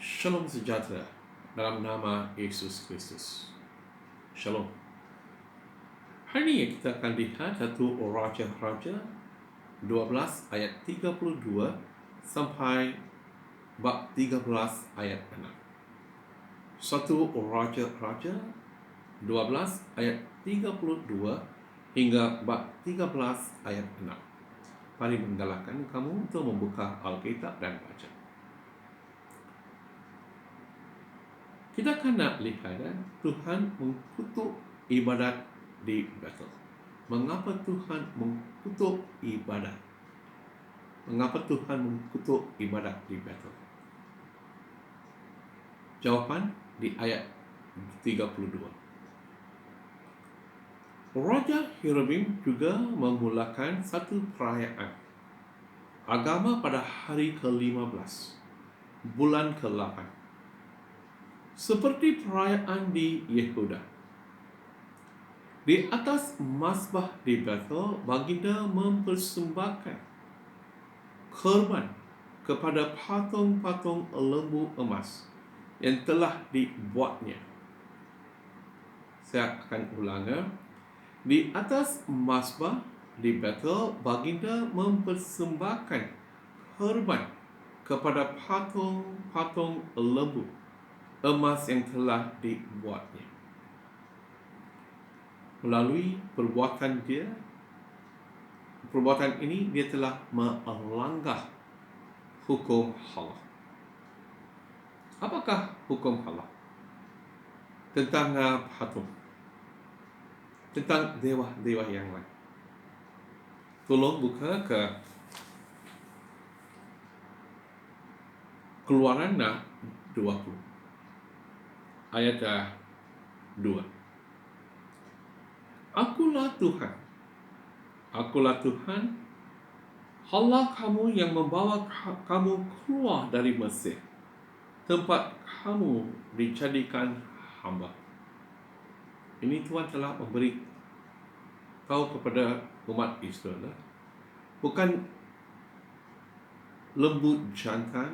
Shalom sejahtera dalam nama Yesus Kristus. Shalom. Hari ini kita akan lihat satu Raja-Raja 12 ayat 32 sampai bab 13 ayat 6. Satu Raja-Raja 12 ayat 32 hingga bab 13 ayat 6. Mari menggalakkan kamu untuk membuka Alkitab dan baca. Kita akan nak lihat Tuhan mengutuk ibadat di Bethel. Mengapa Tuhan mengutuk ibadat? Mengapa Tuhan mengutuk ibadat di Bethel? Jawapan di ayat 32. Raja Hiram juga memulakan satu perayaan agama pada hari ke-15, bulan ke-8. Seperti perayaan di Yehuda. Di atas mazbah di Bethel, baginda mempersembahkan korban kepada patung-patung lembu emas yang telah dibuatnya. Saya akan ulang. Di atas mazbah di Bethel, baginda mempersembahkan korban kepada patung-patung lembu emas yang telah dibuatnya. Melalui perbuatan ini dia telah melanggar hukum Allah. Apakah hukum Allah? Tentang patung, tentang dewa-dewa yang lain. Tolong buka ke Keluaran 20 ayat 2. Akulah Tuhan, Allah kamu yang membawa kamu keluar dari Mesir, tempat kamu dijadikan hamba. Ini Tuhan telah memberi tahu kepada umat Israel, bukan lembu jantan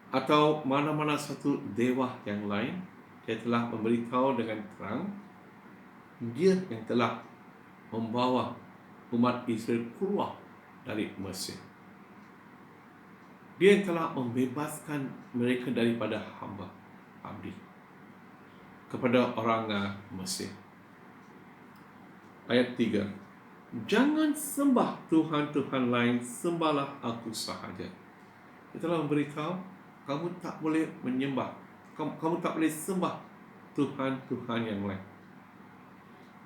atau mana-mana satu dewa yang lain. Dia telah memberitahu dengan terang, dia yang telah membawa umat Israel keluar dari Mesir. Dia yang telah membebaskan mereka daripada hamba abdi kepada orang Mesir. Ayat 3. Jangan sembah Tuhan-Tuhan lain, sembahlah aku sahaja. Dia telah memberitahu, kamu tak boleh menyembah, kamu tak boleh sembah Tuhan-Tuhan yang lain.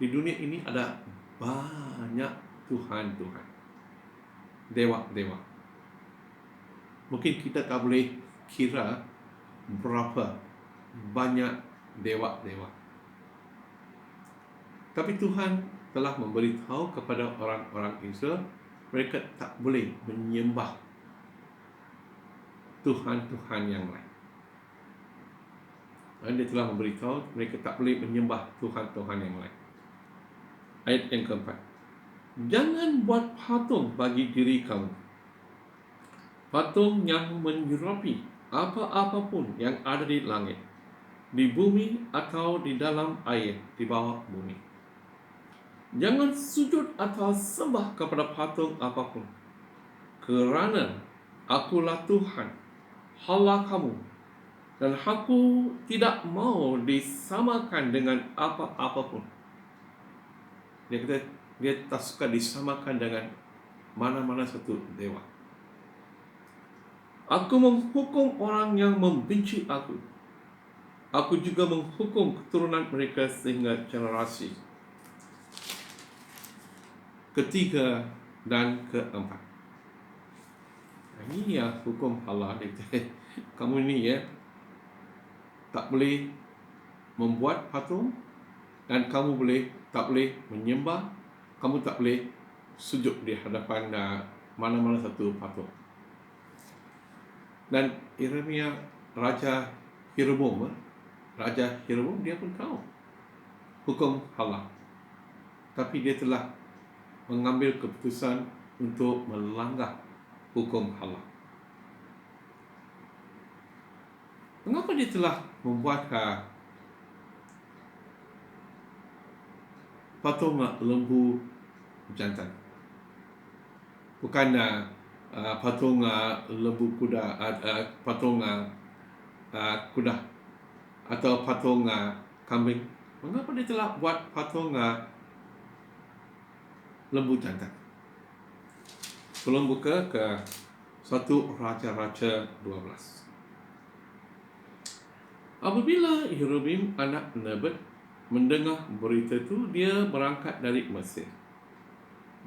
Di dunia ini ada banyak Tuhan-Tuhan, dewa-dewa. Mungkin kita tak boleh kira berapa banyak dewa-dewa. Tapi Tuhan telah memberitahu kepada orang-orang Israel, mereka tak boleh menyembah Tuhan-Tuhan yang lain. Dan dia telah memberitahu mereka tak boleh menyembah Tuhan-Tuhan yang lain. Ayat yang keempat. Jangan buat patung bagi diri kamu, patung yang menyerupai apa-apapun yang ada di langit, di bumi atau di dalam air di bawah bumi. Jangan sujud atau sembah kepada patung apapun, kerana akulah Tuhan, Allah kamu, dan aku tidak mau disamakan dengan apa-apapun. Dia kata dia tak suka disamakan dengan mana-mana satu dewa. Aku menghukum orang yang membenci aku. Aku juga menghukum keturunan mereka sehingga generasi ketiga dan keempat. Ini ya hukum Allah. Kamu ini ya tak boleh membuat patung, dan kamu tak boleh menyembah, kamu tak boleh sujud di hadapan mana-mana satu patung. Dan Raja Hiram dia pun tahu hukum Allah, tapi dia telah mengambil keputusan untuk melanggar hukum Allah. Mengapa dia telah membuat patung lembu jantan? Bukan patung lembu kuda, patung kuda atau patung kambing. Mengapa dia telah buat patung lembu jantan? Tolong buka ke 1 Raja-Raja 12. Apabila Yerobeam anak Nebat mendengar berita itu, dia berangkat dari Mesir.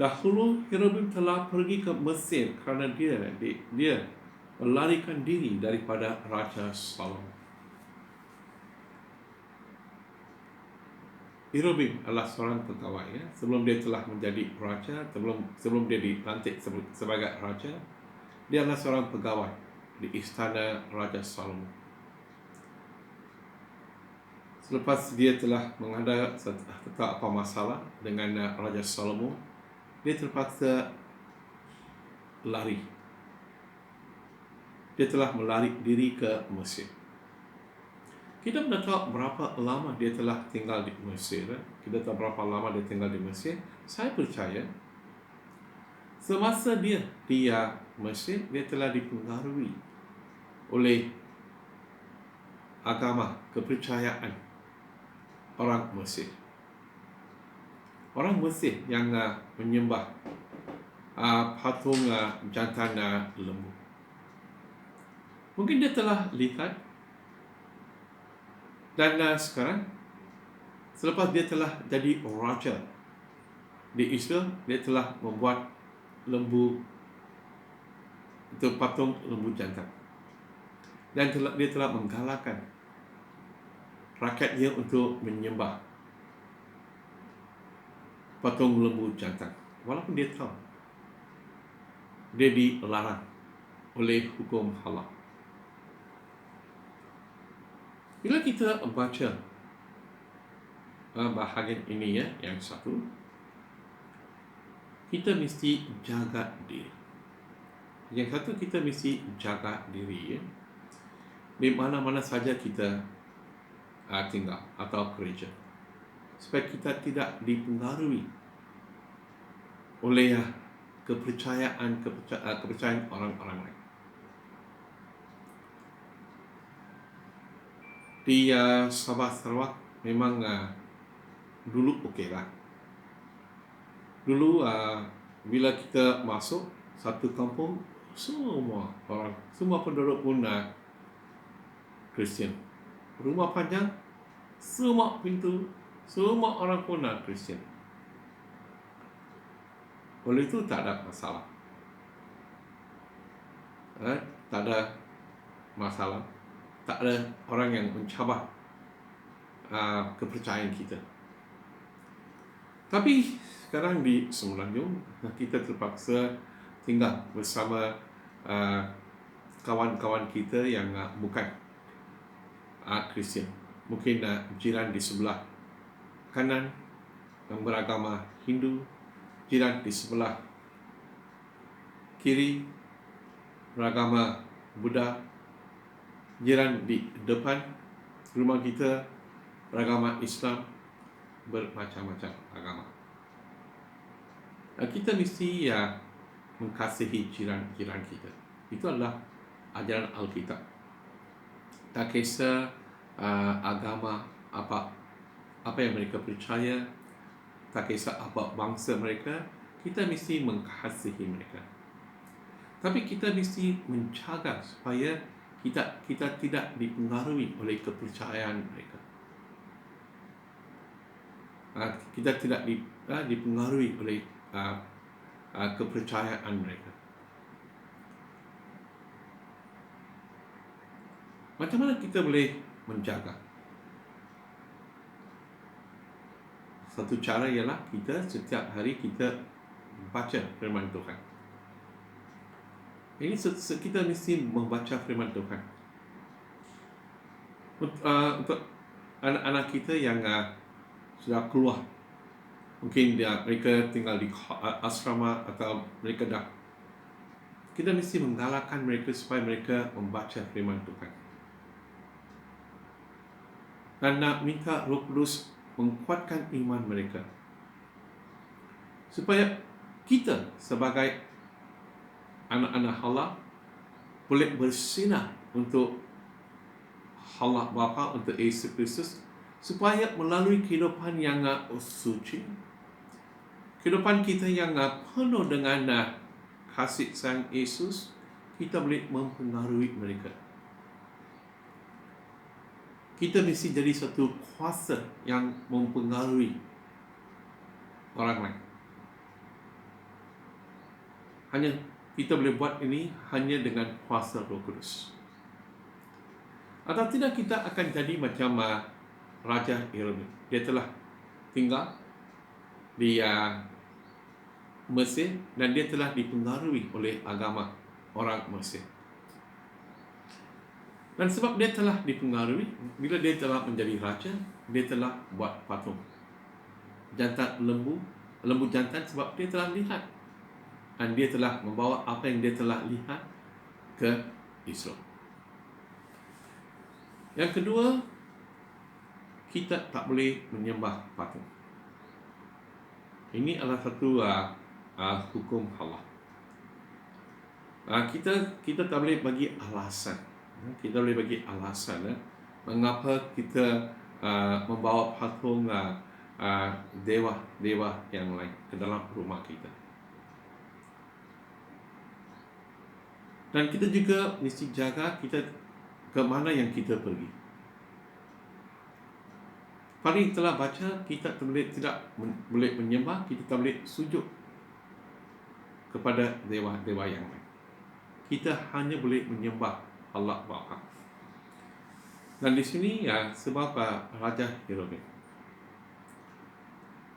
Dahulu Yerobeam telah pergi ke Mesir kerana dia melarikan diri daripada Raja Salomo. Yerobeam adalah seorang pegawai, ya. Sebelum dia telah menjadi raja, sebelum dia dilantik sebagai raja, dia adalah seorang pegawai di istana Raja Salomo. Selepas dia telah menghadapi apa masalah dengan Raja Salomo, dia terpaksa lari. Dia telah melari diri ke Mesir. Kita tidak tahu berapa lama dia telah tinggal di Mesir. Kita tahu berapa lama dia tinggal di Mesir. Saya percaya semasa dia di Mesir, dia telah dipengaruhi oleh agama, kepercayaan orang Mesir. Orang Mesir yang menyembah patung jantan lembu. Mungkin dia telah lihat, dan sekarang selepas dia telah jadi raja di Israel, dia telah membuat lembu itu, patung lembu jantan, dan dia telah menggalakkan rakyatnya untuk menyembah patung lembu jantan, walaupun dia tahu dia dilarang oleh hukum halal. Bila kita baca bahagian ini, yang satu, kita mesti jaga diri. Yang satu, kita mesti jaga diri, di mana-mana saja kita tinggal atau kerja, supaya kita tidak dipengaruhi oleh kepercayaan orang-orang lain. Di Sabah Sarawak memang dulu okeylah. Dulu bila kita masuk satu kampung, semua penduduk pun Kristian. Rumah panjang, semua pintu, semua orang pun Kristian. Oleh itu tak ada masalah. Tak ada masalah. Tak ada orang yang mencabar kepercayaan kita. Tapi sekarang di Semenanjung, kita terpaksa tinggal bersama kawan-kawan kita yang bukan Kristian. Mungkin jiran di sebelah kanan yang beragama Hindu, jiran di sebelah kiri beragama Buddha, jiran di depan rumah kita beragama Islam, bermacam-macam agama. Kita mesti mengasihi jiran-jiran kita. Itu adalah ajaran Alkitab. Tak kisah agama apa yang mereka percaya, tak kisah apa bangsa mereka, kita mesti mengasihi mereka. Tapi kita mesti menjaga supaya kita tidak dipengaruhi oleh kepercayaan mereka. Kita tidak dipengaruhi oleh kepercayaan mereka. Macam mana kita boleh menjaga? Satu cara ialah kita setiap hari kita baca firman Tuhan. Ini kita mesti membaca firman Tuhan. Untuk anak-anak kita yang sudah keluar, mungkin mereka tinggal di asrama atau mereka kita mesti menggalakkan mereka supaya mereka membaca firman Tuhan. dan nak minta Roh Kudus menguatkan iman mereka supaya kita sebagai anak-anak Allah boleh bersinar untuk Allah Bapa, untuk Yesus Kristus, supaya melalui kehidupan yang suci, kehidupan kita yang penuh dengan kasih sayang Yesus, kita boleh mempengaruhi mereka. Kita mesti jadi satu kuasa yang mempengaruhi orang lain. Hanya kita boleh buat ini hanya dengan kuasa Roh Kudus. Atau tidak, kita akan jadi macam Raja Yeremia. Dia telah tinggal di Mesir dan dia telah dipengaruhi oleh agama orang Mesir. Dan sebab dia telah dipengaruhi, bila dia telah menjadi raja, dia telah buat patung jantan lembu jantan, sebab dia telah lihat dan dia telah membawa apa yang dia telah lihat ke Israel. Yang kedua, kita tak boleh menyembah patung. Ini adalah satu hukum Allah. Kita tak boleh bagi alasan. Kita boleh bagi alasan mengapa kita membawa patung dewa yang lain ke dalam rumah kita. Dan kita juga mesti jaga kita ke mana yang kita pergi. Paling telah baca, kita tidak boleh menyembah, kita tak boleh sujud kepada dewa-dewa yang lain. Kita hanya boleh menyembah Allah Bapa. Dan di sini sebab Raja Yeremia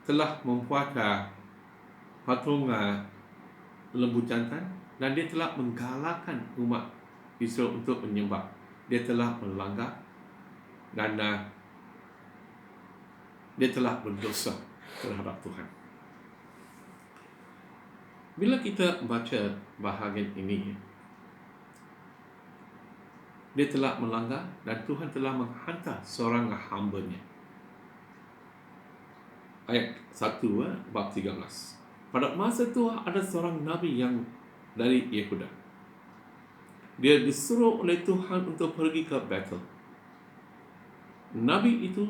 telah membuat patung lembu jantan dan dia telah menggalakkan umat Israel untuk menyembah. Dia telah melanggar dan dia telah berdosa terhadap Tuhan. Bila kita baca bahagian ini, dia telah melanggar dan Tuhan telah menghantar seorang hamba-Nya. Ayat 1 bab 13. Pada masa itu ada seorang nabi yang dari Yehuda. Dia disuruh oleh Tuhan untuk pergi ke Bethel. Nabi itu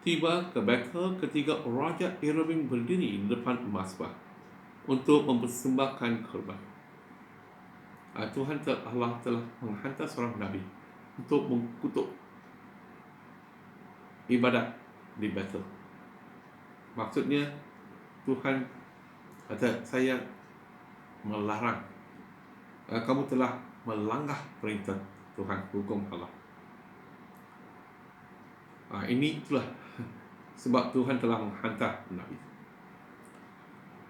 tiba ke Bethel ketika Raja Yeremia berdiri di depan mazbah untuk mempersembahkan korban. Allah telah menghantar seorang nabi untuk mengutuk ibadat di Bethel. Maksudnya Tuhan kata, saya melarang, kamu telah melanggar perintah Tuhan, hukum Allah. Itulah sebab Tuhan telah menghantar nabi.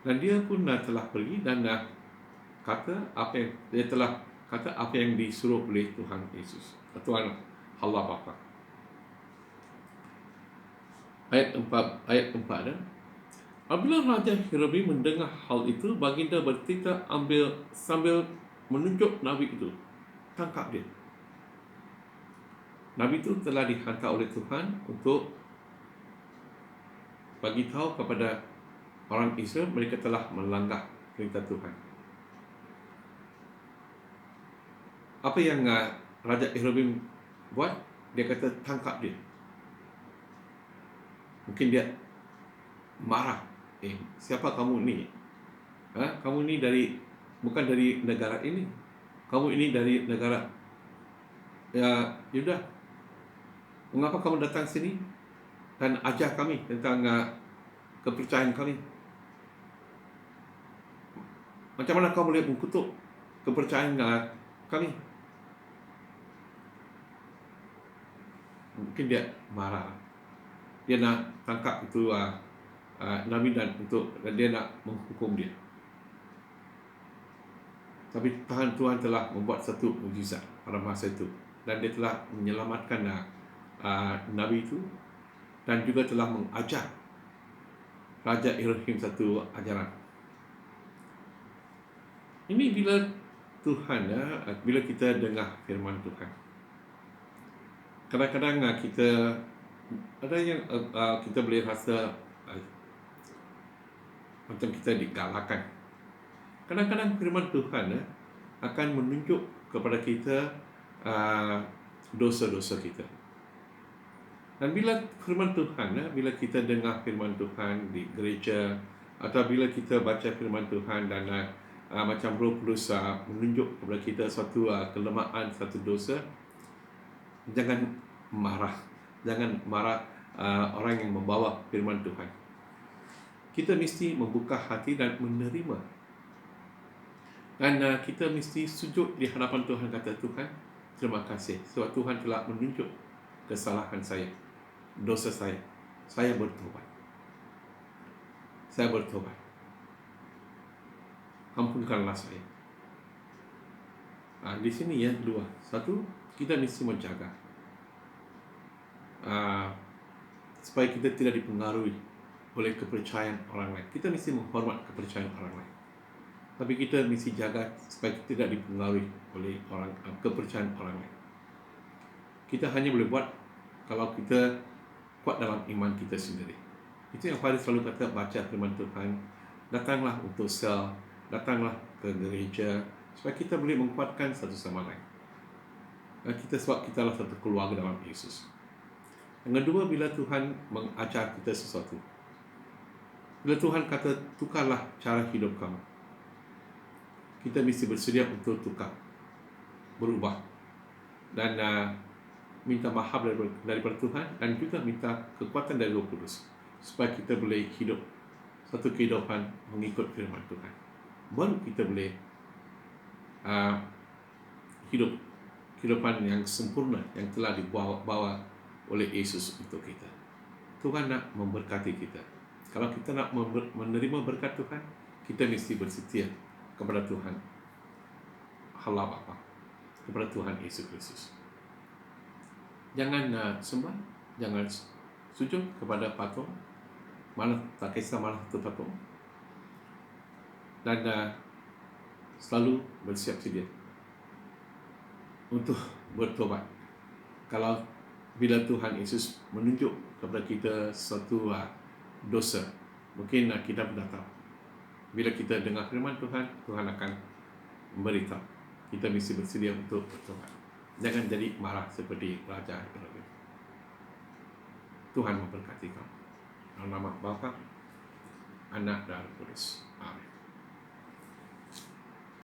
Dan dia pun telah pergi dan kata apa yang dia telah kata apa yang disuruh oleh Tuhan Yesus, Tuhan Allah Bapa. Ayat 4 apabila Raja Yeremia mendengar hal itu, baginda bertiga sambil menunjuk nabi itu, tangkap dia. Nabi itu telah dihantar oleh Tuhan untuk bagi tahu kepada orang Israel mereka telah melanggar perintah Tuhan. Apa yang Raja Yeremia buat? Dia kata tangkap dia. Mungkin dia marah. Siapa kamu ni? Kamu ni bukan dari negara ini. Kamu ini dari negara Yuda. Mengapa kamu datang sini dan ajar kami tentang kepercayaan kami? Macam mana kau boleh mengutuk kepercayaan kami? Mungkin dia marah. Dia nak tangkap itu nabi dan dia nak menghukum dia. Tapi Tuhan telah membuat satu mukjizat pada masa itu dan dia telah menyelamatkan nabi itu dan juga telah mengajar Raja Yeremia satu ajaran. Ini bila Tuhan bila kita dengar firman Tuhan, kadang-kadang kita ada yang kita boleh rasa macam kita digalakkan. Kadang-kadang firman Tuhan akan menunjuk kepada kita dosa-dosa kita. Dan bila firman Tuhan, bila kita dengar firman Tuhan di gereja, atau bila kita baca firman Tuhan dan macam Roh Kudus menunjuk kepada kita suatu kelemahan, satu dosa, jangan marah. Jangan marah orang yang membawa firman Tuhan. Kita mesti membuka hati dan menerima. Dan kita mesti sujud di hadapan Tuhan, kata Tuhan, terima kasih sebab Tuhan telah menunjuk kesalahan saya, dosa saya. Saya bertobat. Saya bertobat. Ampunkanlah saya. Di sini ya, dua. Satu, kita mesti menjaga supaya kita tidak dipengaruhi oleh kepercayaan orang lain. Kita mesti menghormat kepercayaan orang lain. Tapi kita mesti jaga supaya kita tidak dipengaruhi oleh kepercayaan orang lain. Kita hanya boleh buat kalau kita kuat dalam iman kita sendiri. Itu yang Faris selalu kata, baca firman Tuhan, datanglah untuk sel, datanglah ke gereja, supaya kita boleh menguatkan satu sama lain. Dan sebab kita adalah satu keluarga dalam Yesus. Yang kedua, bila Tuhan mengajar kita sesuatu, bila Tuhan kata, tukarlah cara hidup kamu, kita mesti bersedia untuk tukar, berubah, dan minta maaf daripada Tuhan, dan juga minta kekuatan dari Roh Kudus supaya kita boleh hidup satu kehidupan mengikut firman Tuhan. Baru kita boleh hidup kehidupan yang sempurna yang telah dibawa oleh Yesus untuk kita. Tuhan nak memberkati kita. Kalau kita nak menerima berkat Tuhan, kita mesti bersetia kepada Tuhan Allah Bapa, kepada Tuhan Yesus Kristus. Jangan sembah, jangan sujud kepada patung, malah tak kisah malah itu patung. Dan selalu bersiap sedia untuk bertobat. Kalau bila Tuhan Yesus menunjuk kepada kita suatu dosa, mungkin kita pun dah tahu. Bila kita dengar firman Tuhan, Tuhan akan memberitahu. Kita mesti bersedia untuk bertobat. Jangan jadi marah seperti Raja Herodes. Tuhan memberkati kamu. Dalam nama Bapa, Anak dan Roh Kudus. Amin.